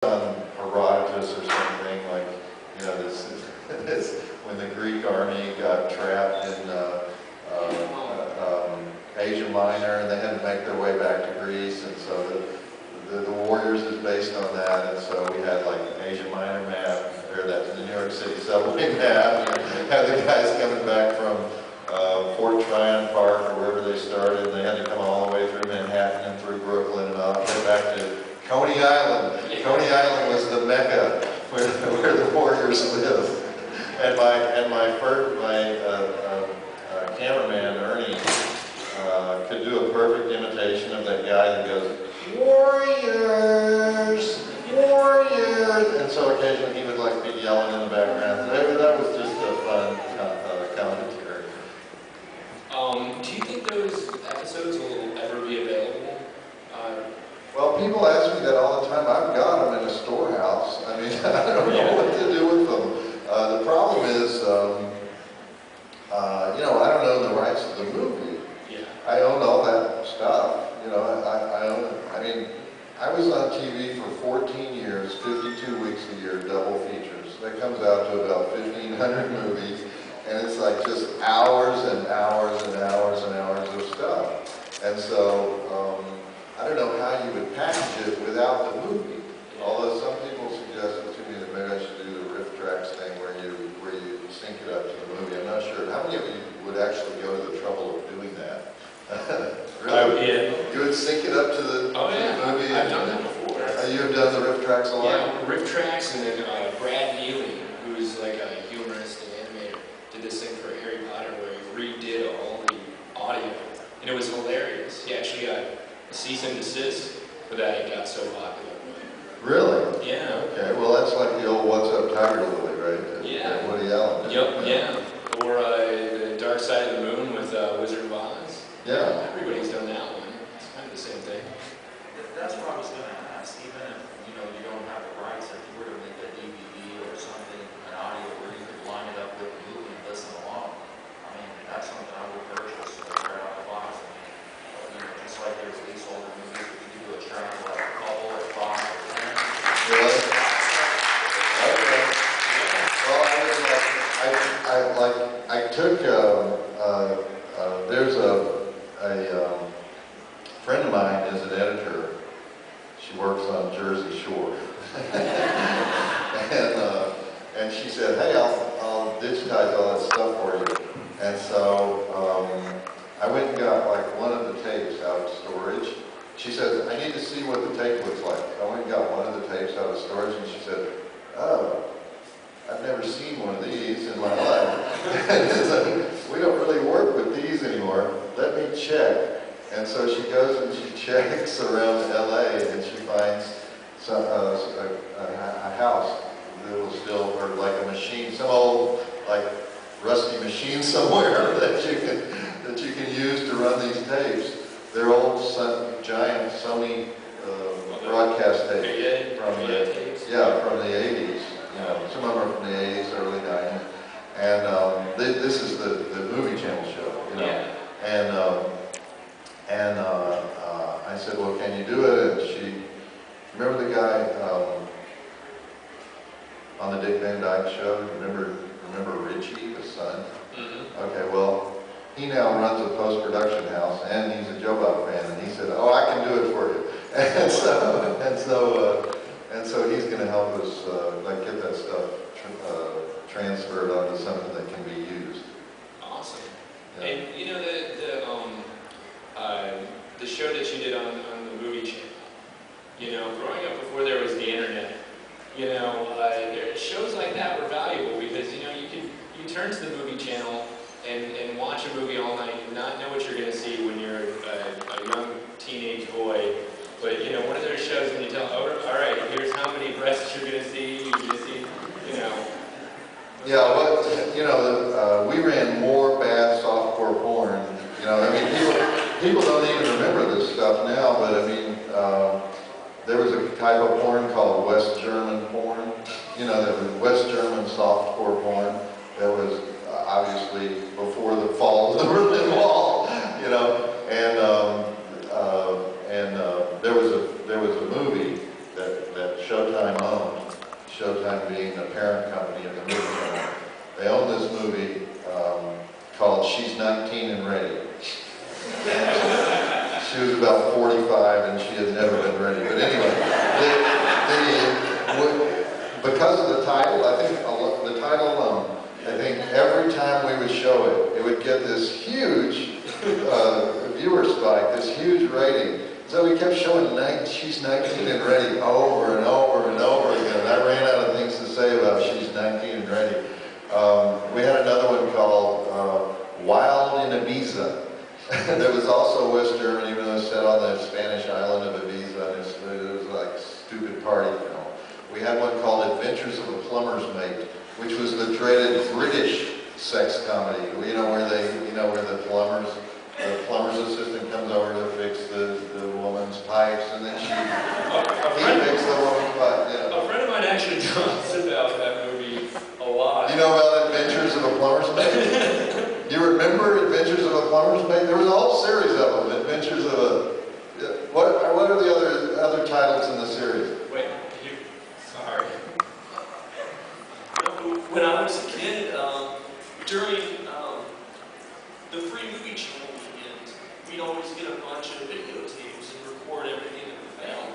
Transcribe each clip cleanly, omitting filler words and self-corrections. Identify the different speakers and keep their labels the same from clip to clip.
Speaker 1: on Herodotus or something, like, you know, this when the Greek army got trapped in Asia Minor, and they had to make their way back to Greece, and so the Warriors is based on that, and so we had like an Asia Minor map, or that's the New York City subway map, and had the guys coming back from Fort Tryon Park, or wherever they started, and they had to come all the way through Manhattan and through Brooklyn and off, get back to Coney Island. Coney Island was the mecca where the Warriors lived. And my cameraman, Ernie, could do a perfect imitation of that guy that goes, "Warriors! Warriors!" And so occasionally he would like be yelling in the background. That was just a fun commentary.
Speaker 2: Do you think those episodes will ever be available?
Speaker 1: Well, people ask me that all the time. I've got them in a storehouse. I mean, I don't know what to do with them. The problem is, you know, I don't own the rights to the movie.
Speaker 2: Yeah.
Speaker 1: I own all that stuff. You know, I own it. I mean, I was on TV for 14 years, 52 weeks a year, double features. That comes out to about 1,500 movies, and it's like just hours and hours and hours and hours of stuff. And so, I don't know how you would package it without the movie. Although some people suggested to me that maybe I should do the riff tracks thing where you sync it up to the movie. I'm not sure. How many of you would actually go to the trouble of doing that? Really?
Speaker 2: Yeah.
Speaker 1: You would sync it up to the, movie?
Speaker 2: I've done that before.
Speaker 1: You have done the riff tracks a lot?
Speaker 2: Yeah, riff tracks, and then Brad Neely, who's like a humorist and animator, did this thing for Harry Potter where he redid all the audio, and it was hilarious. He actually got a cease and desist for that. It got so popular.
Speaker 1: Really?
Speaker 2: Yeah.
Speaker 1: Okay, well that's like the old What's Up Tiger Lily, right?
Speaker 2: Yeah.
Speaker 1: Woody Allen.
Speaker 2: Yep, yeah. Or the Dark Side of the Moon with Wizard of Oz.
Speaker 1: Yeah.
Speaker 2: Everybody's done that one. It's kind of the same thing.
Speaker 3: That's what I was going to ask. Even if, you know, you don't have the rights, if you were to make a DVD or something, an audio where you could line it up with the movie and listen along, I mean, that's something I would purchase right out the box. I mean, you know, just like there's these older movies that you can do a track like a couple or 5 or 10.
Speaker 1: Really? Okay. Well, I took, there's a friend of mine is an editor. She works on Jersey Shore. And she said, hey, I'll digitize all that stuff for you. And so I went and got like one of the tapes out of storage. She said, I need to see what the tape looks like. I went and got one of the tapes out of storage, and she said, oh, I've never seen one of these in my life. We don't really work with these anymore. Let me check. And so she goes and she checks around LA, and she finds some, a house that will still, or like a machine, some old like rusty machine somewhere that you can use to run these tapes. They're old giant Sony broadcast tapes from the 80s. You know, some of them are from the 80s, early 90s, and this is the movie channel show. You know,
Speaker 2: Yeah.
Speaker 1: and I said, well, can you do it? And she, remember the guy on the Dick Van Dyke show? Remember Richie, the son?
Speaker 2: Mm-hmm.
Speaker 1: Okay, well, he now runs a post-production house, and he's a Joe Bob fan, and he said, oh, I can do it for you. And so he's going to help us like get that stuff transferred onto something that can be used.
Speaker 2: Awesome.
Speaker 1: Yeah.
Speaker 2: And you know the show that you did on the movie channel. You know, growing up before there was the internet, you know, shows like that were valuable because you know you turn to the movie channel and watch a movie all night and not know what you're going to see when you're a young teenage boy. But you know, one of those shows when you tell, oh, all right, here's how many breasts you're going to see. You're going to see, you know.
Speaker 1: Yeah, well, you know, we ran more bad softcore porn. You know, I mean, people don't even remember this stuff now, but I mean, there was a type of porn called West German porn. You know, there was West German softcore porn. That was obviously before the fall of the Berlin Wall. You know, and there was a movie that Showtime Showtime owned, Showtime being the parent company of the movie channel. They owned this movie called She's 19 and Ready. And she was about 45 and she had never been ready. But anyway, because of the title, I think the title alone, I think every time we would show it, it would get this huge viewer spike, this huge rating. So we kept showing She's 19 and Ready over and over and over again. I ran out of things to say about She's 19 and Ready. We had another one called Wild in Ibiza. That was also West Germany, even though it was set on the Spanish island of Ibiza, and it was like a stupid party film. We had one called Adventures of a Plumber's Mate, which was the dreaded British sex comedy. You know where the plumber's assistant comes over to fix the woman's pipes, and then he fixes the woman's pipe. You know.
Speaker 2: A friend of mine actually talks about that movie a lot.
Speaker 1: You know about Adventures of a Plumber's Mate? You remember Adventures of a Plumber's Mate? There was a whole series of them. Adventures of a... What are the other titles in the series?
Speaker 2: Wait, sorry. When I was a kid, during the free movie channel weekend, we'd always get a bunch of videotapes and record everything that we found.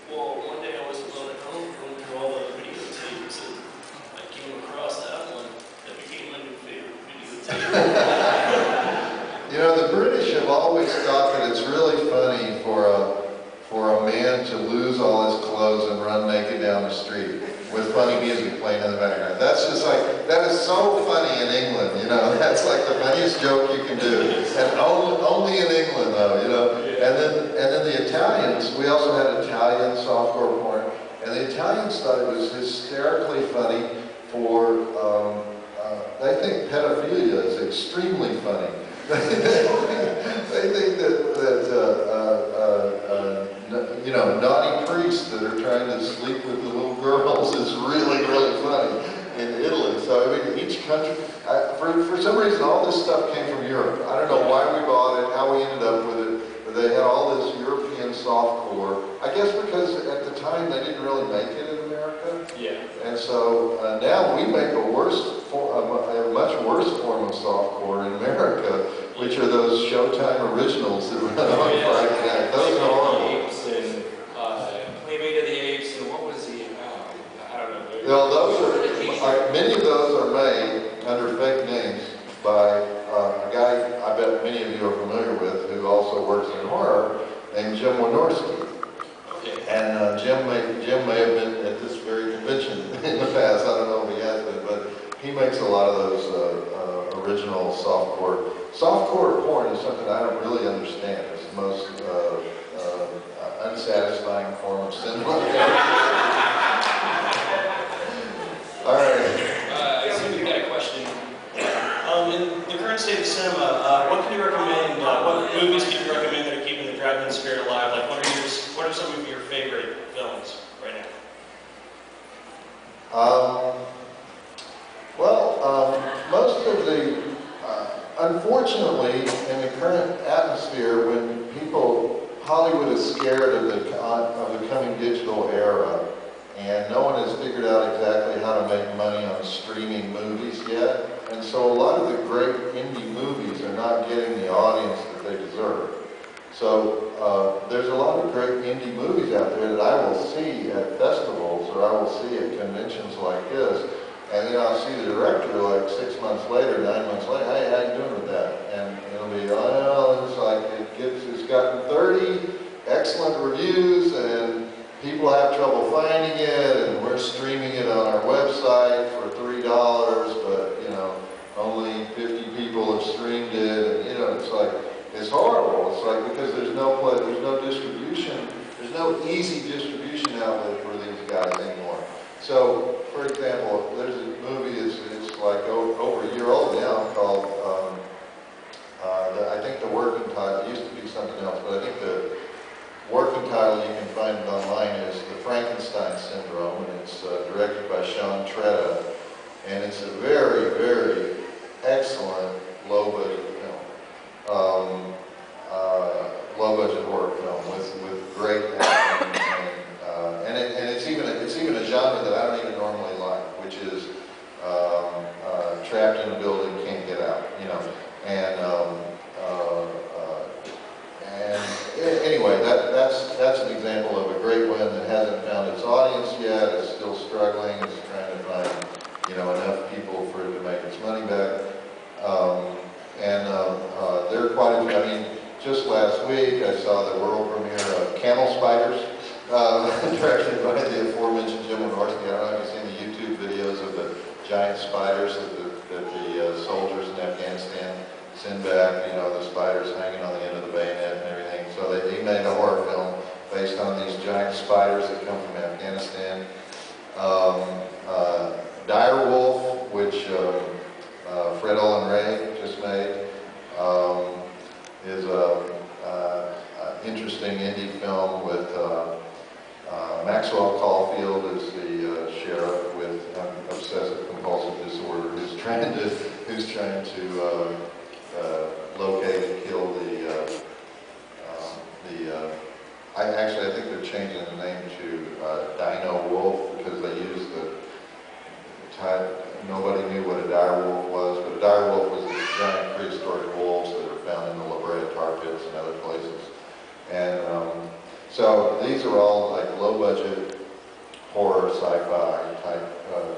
Speaker 2: Well, one day I was alone at home going through all the videotapes, and I came across that one that became my new favorite videotape.
Speaker 1: You know, the British have always thought that it's really funny for a man to lose all his clothes and run naked down the street with funny music playing in the background. That's just like, that is so funny in England, you know. That's like the funniest joke you can do. And only in England, though, you know. And then the Italians, we also had Italian softcore porn, and the Italians thought it was hysterically funny for, they think pedophilia is extremely funny. They think you know, naughty priests that are trying to sleep with the little girls is really, really funny in Italy. So I mean, each country, for some reason, all this stuff came from Europe. I don't know why we bought it, how we ended up with it, but they had all this European softcore. I guess because at the time they didn't really make it in America. Yeah. And so now we make a much worse form of softcore in America, which are those Showtime originals that run on Friday night. Those are horrible.
Speaker 2: Playmate of the Apes, and what was the, I don't know.
Speaker 1: Well, many of those are made under fake names by a guy I bet many of you are familiar with, who also works in horror, named Jim Wynorski.
Speaker 2: Okay.
Speaker 1: And Jim may have been at this very convention in the past. I don't know if he has been, but he makes a lot of those original softcore. Softcore porn is something I don't really understand. It's the most unsatisfying form of cinema. All right.
Speaker 2: I see we've got a question.
Speaker 4: In the current state of cinema, what can you recommend? What movies can you recommend that are keeping the drive-in spirit alive? Like, what are some of your favorite films right now?
Speaker 1: Most of the, unfortunately, in the current atmosphere, when Hollywood is scared of the coming digital era, and no one has figured out exactly how to make money on streaming movies yet, and so a lot of the great indie movies are not getting the audience that they deserve. So there's a lot of great indie movies out there that I will see at festivals, or I will see at conventions like this, and then I'll see the director like 6 months later, 9 months later, hey, how you doing with that? And it'll be, oh, it's like, it's gotten 30 excellent reviews, and people have trouble finding it, and we're streaming it on our website for $3, but, you know, only 50 people have streamed it, and, you know, it's like, it's horrible. It's like, because there's no distribution, there's no easy distribution outlet for these guys anymore. So, for example, there's a movie, it's like over a year old now, called, I think the working title, it used to be something else, but I think the working title, you can find it online, is The Frankenstein Syndrome, and it's directed by Sean Tretta, and it's a very, very excellent low-budget film. Low-budget horror film with great acting, and it's even a audience yet. It's still struggling. It's trying to find, enough people for it to make its money back. There are quite a few. I mean, just last week I saw the world premiere of Camel Spiders, directed by the aforementioned Jim Wynorski. I don't know if you've seen the YouTube videos of the giant spiders that the soldiers in Afghanistan send back. The spiders hanging on the end of the bayonet and everything. So he made a horror film based on these giant spiders that come from Afghanistan. Dire Wolf, which Fred Olin Ray just made, is an interesting indie film with Maxwell Caulfield as the sheriff with obsessive compulsive disorder who's trying to locate and kill I think they're changing the name to Dino Wolf because they used the type. Nobody knew what a dire wolf was, but a dire wolf was these giant prehistoric wolves that are found in the La Brea tar pits and other places. And so these are all like low-budget horror, sci-fi type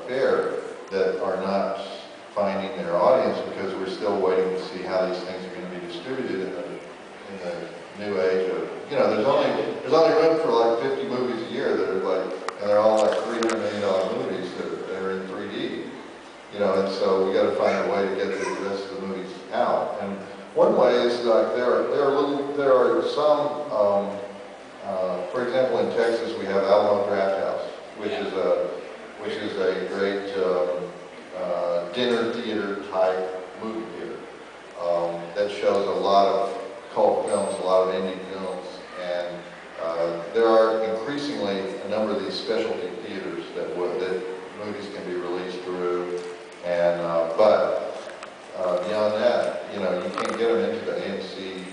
Speaker 1: fare that are not finding their audience because we're still waiting to see how these things are going to be distributed in the new age of, there's only room for like 50 movies a year that are like, and they're all like $300 million movies that are in 3D. And so we got to find a way to get the rest of the movies out. And one way is like there are some, for example, in Texas we have Alamo Drafthouse, which is a great dinner theater type movie theater that shows a lot of cult films, a lot of indie films, and there are increasingly a number of these specialty theaters that movies can be released through. And but beyond that, you can't get them into the AMC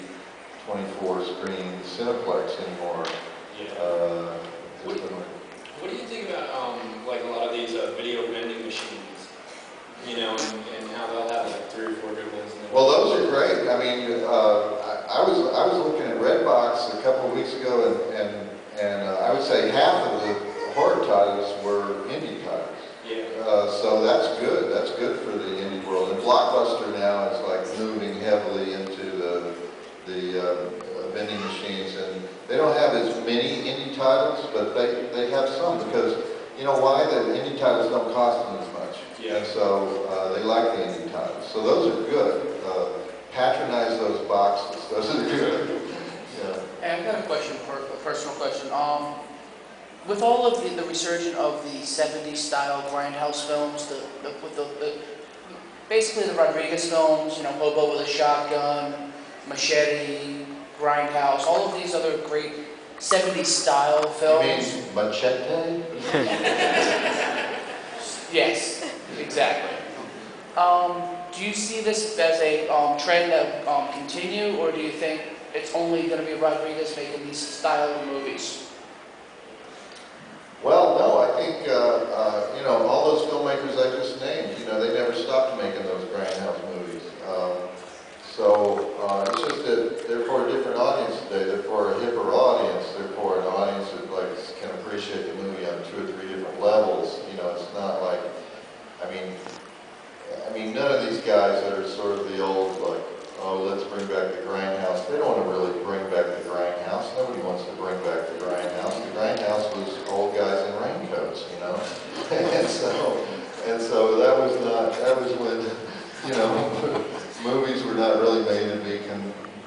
Speaker 1: 24 screen Cineplex anymore.
Speaker 2: Yeah. What do you think about like a lot of these video vending machines? And how they'll have like 3 or 4 good ones.
Speaker 1: Well, those are great. I mean, I was looking at Redbox a couple of weeks ago, and I would say half of the horror titles were indie titles.
Speaker 2: Yeah.
Speaker 1: So that's good. That's good for the indie world. And Blockbuster now is like moving heavily into the vending machines, and they don't have as many indie titles, but they have some because why? The indie titles don't cost them as much.
Speaker 2: Yeah.
Speaker 1: And so they like the indie titles. So those are good. Patronize those boxes. Those are good. Yeah.
Speaker 5: Hey, I've got a question, a personal question. With all of the resurgence of the 70s style grindhouse films, basically the Rodriguez films, Hobo with a Shotgun, Machete, Grindhouse, all of these other great 70s style films.
Speaker 1: You mean Machete?
Speaker 5: Yes, exactly. Do you see this as a trend that will continue, or do you think it's only going to be Rodriguez making these style of movies?
Speaker 1: Well, no, I think, all those filmmakers I just named, they never stopped making those grindhouse movies. It's just that they're for a different audience today. They're for a hipper audience. They're for an audience that can appreciate the movie on 2 or 3 different levels. It's not like, I mean, none of these guys that are sort of the old, like, oh, let's bring back the grindhouse. They don't want to really bring back the grindhouse. Nobody wants to bring back the grindhouse. The grindhouse was old guys in raincoats, and so that was when, movies were not really made to be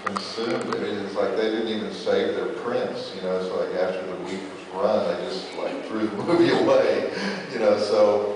Speaker 1: consumed. I mean, it's like they didn't even save their prints, It's like after the week was run, they just like threw the movie away, So